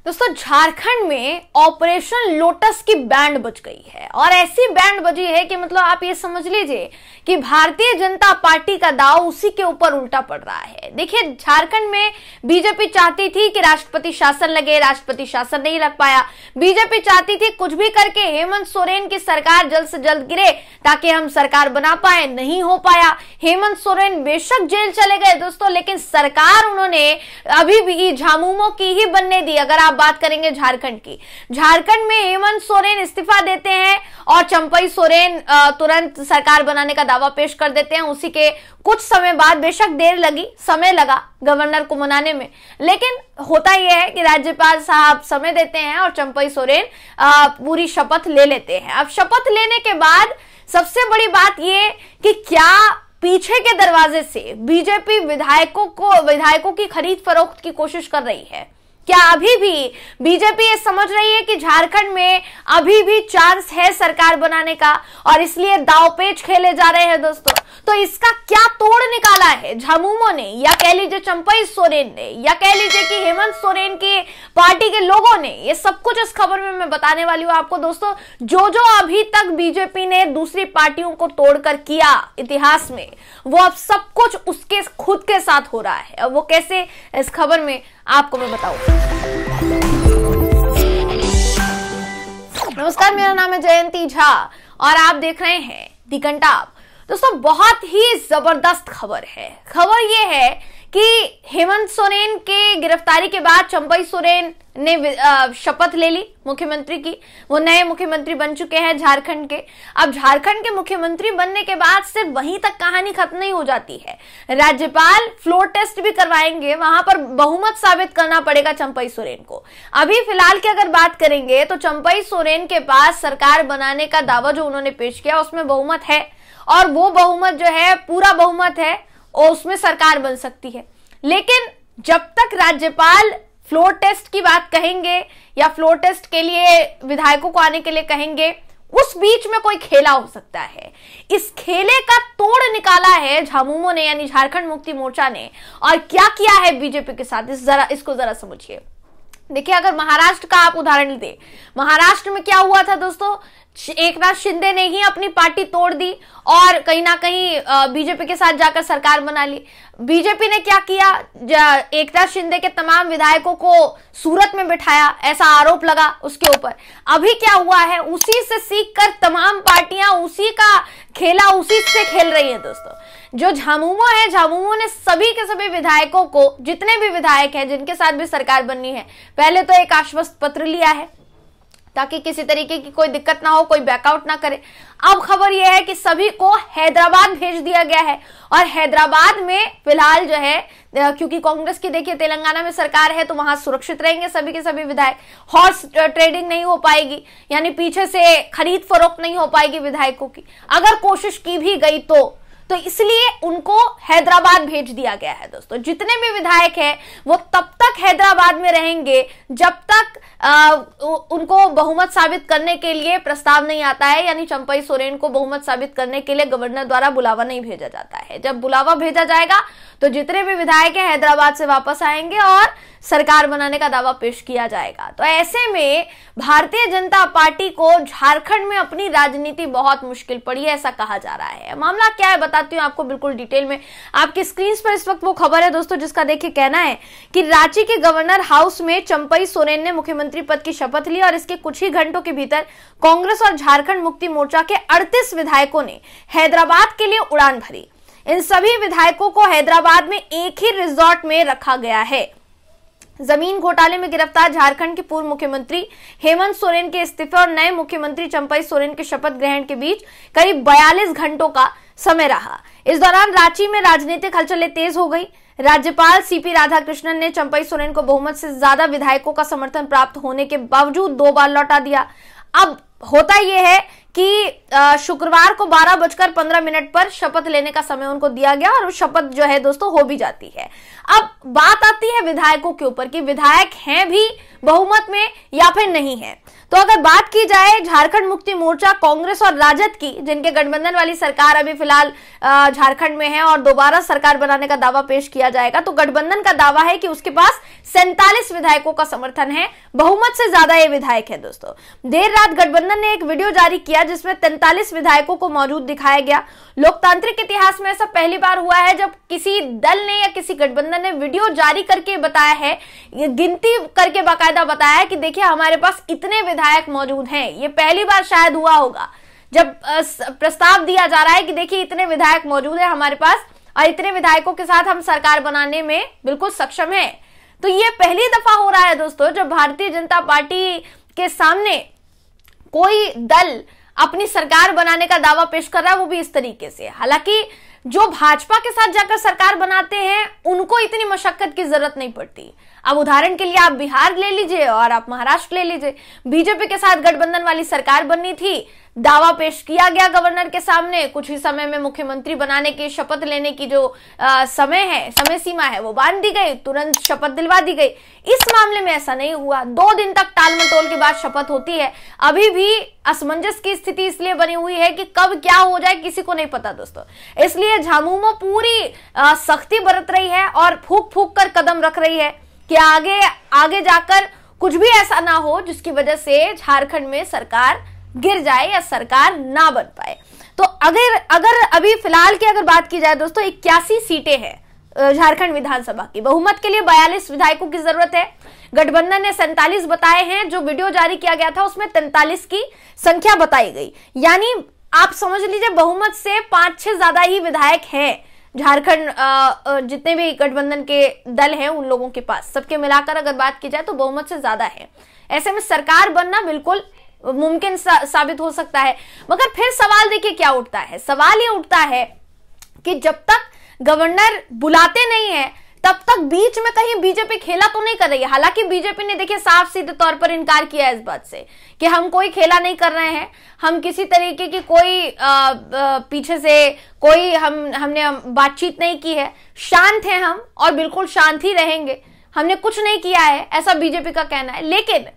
दोस्तों झारखंड में operation lotus की बैंड बज गई है और ऐसी बैंड बजी है कि मतलब आप ये समझ लीजिए कि भारतीय जनता पार्टी का दांव उसी के ऊपर उल्टा पड़ रहा है। देखिए झारखंड में बीजेपी चाहती थी कि राष्ट्रपति शासन लगे, राष्ट्रपति शासन नहीं लग पाया। बीजेपी चाहती थी कुछ भी करके हेमंत सोरेन की सरकार जल्द से जल्द गिरे ताकि हम सरकार बना पाए, नहीं हो पाया। हेमंत सोरेन बेशक जेल चले गए दोस्तों, लेकिन सरकार उन्होंने अभी भी झामुमो की ही बनने दी। अगर आप बात करेंगे झारखंड की, झारखंड में हेमंत सोरेन इस्तीफा देते हैं और चंपई सोरेन तुरंत सरकार बनाने का दावा पेश कर देते हैं। उसी के कुछ समय बाद, बेशक देर लगी, समय लगा गवर्नर को मनाने में, लेकिन होता यह है कि राज्यपाल साहब समय देते हैं और चंपई सोरेन पूरी शपथ ले लेते हैं। अब शपथ लेने के बाद सबसे बड़ी बात यह कि क्या पीछे के दरवाजे से बीजेपी विधायकों की खरीद फरोख्त की कोशिश कर रही है? क्या अभी भी बीजेपी ये समझ रही है कि झारखंड में अभी भी चांस है सरकार बनाने का और इसलिए दांवपेच खेले जा रहे हैं दोस्तों? तो इसका क्या तोड़ निकाला है झामुमो ने, या कह लीजिए चंपई सोरेन ने, या कह लीजिए कि हेमंत सोरेन की पार्टी के लोगों ने? ये सब कुछ इस खबर में मैं बताने वाली हूं आपको दोस्तों। जो जो अभी तक बीजेपी ने दूसरी पार्टियों को तोड़कर किया इतिहास में, वो अब सब कुछ उसके खुद के साथ हो रहा है। अब वो कैसे, इस खबर में आपको मैं बताऊं। नमस्कार, मेरा नाम है जयंती झा और आप देख रहे हैं दी घंटा। दोस्तों बहुत ही जबरदस्त खबर है। खबर यह है कि हेमंत सोरेन के गिरफ्तारी के बाद चंपई सोरेन ने शपथ ले ली मुख्यमंत्री की। वो नए मुख्यमंत्री बन चुके हैं झारखंड के। अब झारखंड के मुख्यमंत्री बनने के बाद सिर्फ वहीं तक कहानी खत्म नहीं हो जाती है। राज्यपाल फ्लोर टेस्ट भी करवाएंगे, वहां पर बहुमत साबित करना पड़ेगा चंपई सोरेन को। अभी फिलहाल की अगर बात करेंगे तो चंपई सोरेन के पास सरकार बनाने का दावा जो उन्होंने पेश किया उसमें बहुमत है और वो बहुमत जो है पूरा बहुमत है और उसमें सरकार बन सकती है। लेकिन जब तक राज्यपाल फ्लोर टेस्ट की बात कहेंगे या फ्लोर टेस्ट के लिए विधायकों को आने के लिए कहेंगे, उस बीच में कोई खेला हो सकता है। इस खेले का तोड़ निकाला है झामुमो ने, यानी झारखंड मुक्ति मोर्चा ने। और क्या किया है बीजेपी के साथ, इसको जरा समझिए। देखिए, अगर महाराष्ट्र का आप उदाहरण दें, महाराष्ट्र में क्या हुआ था दोस्तों? एकनाथ शिंदे ने ही अपनी पार्टी तोड़ दी और कहीं ना कहीं बीजेपी के साथ जाकर सरकार बना ली। बीजेपी ने क्या किया? एकनाथ शिंदे के तमाम विधायकों को सूरत में बिठाया, ऐसा आरोप लगा उसके ऊपर। अभी क्या हुआ है? उसी से सीखकर तमाम पार्टियां उसी का खेला उसी से खेल रही है दोस्तों। जो झामुमो है, झामुमो ने सभी के सभी विधायकों को, जितने भी विधायक हैं जिनके साथ भी सरकार बननी है, पहले तो एक आश्वस्त पत्र लिया है ताकि किसी तरीके की कोई दिक्कत ना हो, कोई बैकआउट ना करे। अब खबर यह है कि सभी को हैदराबाद भेज दिया गया है और हैदराबाद में फिलहाल जो है, क्योंकि कांग्रेस की देखिए तेलंगाना में सरकार है तो वहां सुरक्षित रहेंगे सभी के सभी विधायक। हॉर्स ट्रेडिंग नहीं हो पाएगी, यानी पीछे से खरीद फरोख्त नहीं हो पाएगी विधायकों की, अगर कोशिश की भी गई तो इसलिए उनको हैदराबाद भेज दिया गया है दोस्तों। जितने भी विधायक हैं वो तब तक हैदराबाद में रहेंगे जब तक उनको बहुमत साबित करने के लिए प्रस्ताव नहीं आता है, यानी चंपई सोरेन को बहुमत साबित करने के लिए गवर्नर द्वारा बुलावा नहीं भेजा जाता है। जब बुलावा भेजा जाएगा तो जितने भी विधायक हैं हैदराबाद से वापस आएंगे और सरकार बनाने का दावा पेश किया जाएगा। तो ऐसे में भारतीय जनता पार्टी को झारखंड में अपनी राजनीति बहुत मुश्किल पड़ी है, ऐसा कहा जा रहा है। मामला क्या है बताती हूँ आपको बिल्कुल डिटेल में। आपकी स्क्रीन पर इस वक्त वो खबर है दोस्तों जिसका देखिए कहना है कि रांची के गवर्नर हाउस में चंपई सोरेन ने मुख्यमंत्री पद की शपथ ली और इसके कुछ ही घंटों के भीतर कांग्रेस और झारखंड मुक्ति मोर्चा के 38 विधायकों ने हैदराबाद के लिए उड़ान भरी। इन सभी विधायकों को हैदराबाद में एक ही रिजॉर्ट में रखा गया है। जमीन घोटाले में गिरफ्तार झारखंड के पूर्व मुख्यमंत्री हेमंत सोरेन के इस्तीफे और नए मुख्यमंत्री चंपई सोरेन के शपथ ग्रहण के बीच करीब 42 घंटों का समय रहा। इस दौरान रांची में राजनीतिक हलचलें तेज हो गई। राज्यपाल सीपी राधाकृष्णन ने चंपई सोरेन को बहुमत से ज्यादा विधायकों का समर्थन प्राप्त होने के बावजूद 2 बार लौटा दिया। अब होता यह है कि शुक्रवार को 12:15 पर शपथ लेने का समय उनको दिया गया और शपथ जो है दोस्तों हो भी जाती है। अब बात आती है विधायकों के ऊपर कि विधायक हैं भी बहुमत में या फिर नहीं है। तो अगर बात की जाए झारखंड मुक्ति मोर्चा, कांग्रेस और राजद की, जिनके गठबंधन वाली सरकार अभी फिलहाल झारखंड में है और दोबारा सरकार बनाने का दावा पेश किया जाएगा, तो गठबंधन का दावा है कि उसके पास 47 विधायकों का समर्थन है, बहुमत से ज्यादा ये विधायक है। दोस्तों, देर रात गठबंधन ने एक वीडियो जारी किया जिसमें 43 विधायकों को मौजूद दिखाया गया। लोकतांत्रिक इतिहास में ऐसा पहली बार हुआ है जब किसी दल ने या किसी गठबंधन ने वीडियो जारी करके बताया है, गिनती करके बाकायदा बताया है कि देखिए हमारे पास इतने विधायक मौजूद हैं। ये पहली बार शायद हुआ होगा जब प्रस्ताव दिया जा रहा है कि देखिए इतने विधायक मौजूद है हमारे पास और इतने विधायकों के साथ हम सरकार बनाने में बिल्कुल सक्षम है। तो ये पहली दफा हो रहा है दोस्तों जब भारतीय जनता पार्टी के सामने कोई दल अपनी सरकार बनाने का दावा पेश कर रहा है, वो भी इस तरीके से। हालांकि जो भाजपा के साथ जाकर सरकार बनाते हैं उनको इतनी मशक्कत की जरूरत नहीं पड़ती। अब उदाहरण के लिए आप बिहार ले लीजिए और आप महाराष्ट्र ले लीजिए, बीजेपी के साथ गठबंधन वाली सरकार बननी थी, दावा पेश किया गया गवर्नर के सामने, कुछ ही समय में मुख्यमंत्री बनाने की, शपथ लेने की जो समय सीमा है वो बांध दी गई, तुरंत शपथ दिलवा दी गई। इस मामले में ऐसा नहीं हुआ, 2 दिन तक टाल मटोल के बाद शपथ होती है। अभी भी असमंजस की स्थिति इसलिए बनी हुई है कि कब क्या हो जाए किसी को नहीं पता दोस्तों। इसलिए झामुमो पूरी सख्ती बरत रही है और फूक फूक कर कदम रख रही है कि आगे जाकर कुछ भी ऐसा ना हो जिसकी वजह से झारखंड में सरकार गिर जाए या सरकार ना बन पाए। तो अगर अभी फिलहाल की अगर बात की जाए दोस्तों, 81 सीटें हैं झारखंड विधानसभा की, बहुमत के लिए 42 विधायकों की जरूरत है। गठबंधन ने 47 बताए हैं, जो वीडियो जारी किया गया था उसमें 43 की संख्या बताई गई। यानी आप समझ लीजिए बहुमत से 5-6 ज्यादा ही विधायक हैं झारखंड, जितने भी गठबंधन के दल हैं उन लोगों के पास, सबके मिलाकर अगर बात की जाए तो बहुमत से ज्यादा है। ऐसे में सरकार बनना बिल्कुल मुमकिन साबित हो सकता है। मगर फिर सवाल देखिए क्या उठता है, सवाल ये उठता है कि जब तक गवर्नर बुलाते नहीं है तब तक बीच में कहीं बीजेपी खेला तो नहीं कर रही है। हालांकि बीजेपी ने देखिए साफ सीधे तौर पर इनकार किया है इस बात से कि हम कोई खेला नहीं कर रहे हैं, हम किसी तरीके की कोई पीछे से कोई हमने बातचीत नहीं की है, शांत हैं हम और बिल्कुल शांत ही रहेंगे, हमने कुछ नहीं किया है, ऐसा बीजेपी का कहना है। लेकिन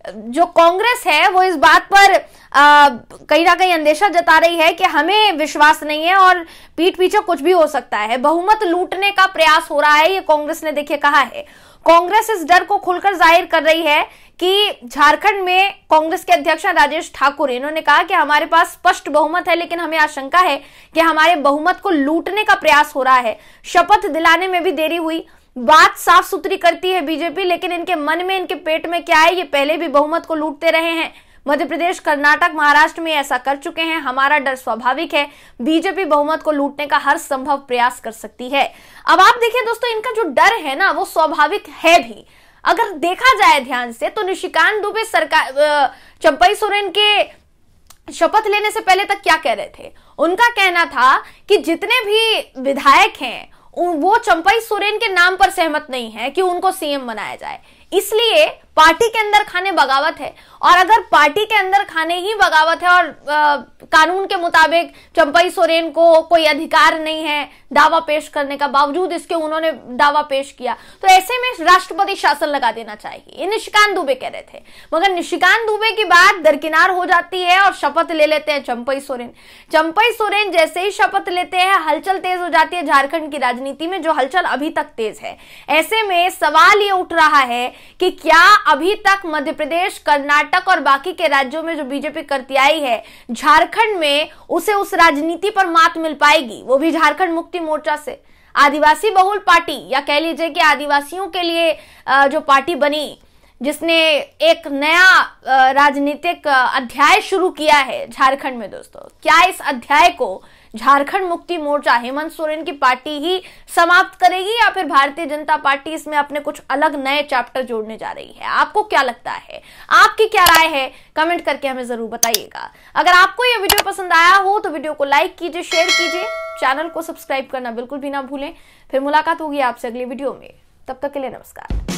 जो कांग्रेस है वो इस बात पर कहीं ना कहीं अंदेशा जता रही है कि हमें विश्वास नहीं है और पीठ पीछे कुछ भी हो सकता है, बहुमत लूटने का प्रयास हो रहा है, ये कांग्रेस ने देखिए कहा है। कांग्रेस इस डर को खुलकर जाहिर कर रही है कि झारखंड में कांग्रेस के अध्यक्ष राजेश ठाकुर, इन्होंने कहा कि हमारे पास स्पष्ट बहुमत है लेकिन हमें आशंका है कि हमारे बहुमत को लूटने का प्रयास हो रहा है। शपथ दिलाने में भी देरी हुई, बात साफ सुथरी करती है बीजेपी, लेकिन इनके मन में, इनके पेट में क्या है, ये पहले भी बहुमत को लूटते रहे हैं। मध्य प्रदेश, कर्नाटक, महाराष्ट्र में ऐसा कर चुके हैं। हमारा डर स्वाभाविक है, बीजेपी बहुमत को लूटने का हर संभव प्रयास कर सकती है। अब आप देखिए दोस्तों, इनका जो डर है ना वो स्वाभाविक है भी। अगर देखा जाए ध्यान से तो निशिकांत दुबे सरकार चंपई सोरेन के शपथ लेने से पहले तक क्या कह रहे थे, उनका कहना था कि जितने भी विधायक हैं वो चंपई सोरेन के नाम पर सहमत नहीं है कि उनको सीएम बनाया जाए, इसलिए पार्टी के अंदर खाने बगावत है। और अगर पार्टी के अंदर खाने ही बगावत है और कानून के मुताबिक चंपई सोरेन को कोई अधिकार नहीं है दावा पेश करने का, बावजूद इसके उन्होंने दावा पेश किया, तो ऐसे में राष्ट्रपति शासन लगा देना चाहिए, ये निशिकांत दुबे कह रहे थे। मगर निशिकांत दुबे की बात दरकिनार हो जाती है और शपथ ले लेते हैं चंपई सोरेन। चंपई सोरेन जैसे ही शपथ लेते हैं हलचल तेज हो जाती है झारखंड की राजनीति में, जो हलचल अभी तक तेज है। ऐसे में सवाल ये उठ रहा है कि क्या अभी तक मध्य प्रदेश, कर्नाटक और बाकी के राज्यों में जो बीजेपी करती आई है, झारखंड में उसे उस राजनीति पर मात मिल पाएगी, वो भी झारखंड मुक्ति मोर्चा से। आदिवासी बहुल पार्टी, या कह लीजिए कि आदिवासियों के लिए जो पार्टी बनी, जिसने एक नया राजनीतिक अध्याय शुरू किया है झारखंड में दोस्तों, क्या इस अध्याय को झारखंड मुक्ति मोर्चा, हेमंत सोरेन की पार्टी ही समाप्त करेगी या फिर भारतीय जनता पार्टी इसमें अपने कुछ अलग नए चैप्टर जोड़ने जा रही है? आपको क्या लगता है, आपकी क्या राय है, कमेंट करके हमें जरूर बताइएगा। अगर आपको यह वीडियो पसंद आया हो तो वीडियो को लाइक कीजिए, शेयर कीजिए, चैनल को सब्सक्राइब करना बिल्कुल भी ना भूलें। फिर मुलाकात होगी आपसे अगली वीडियो में, तब तक के लिए नमस्कार।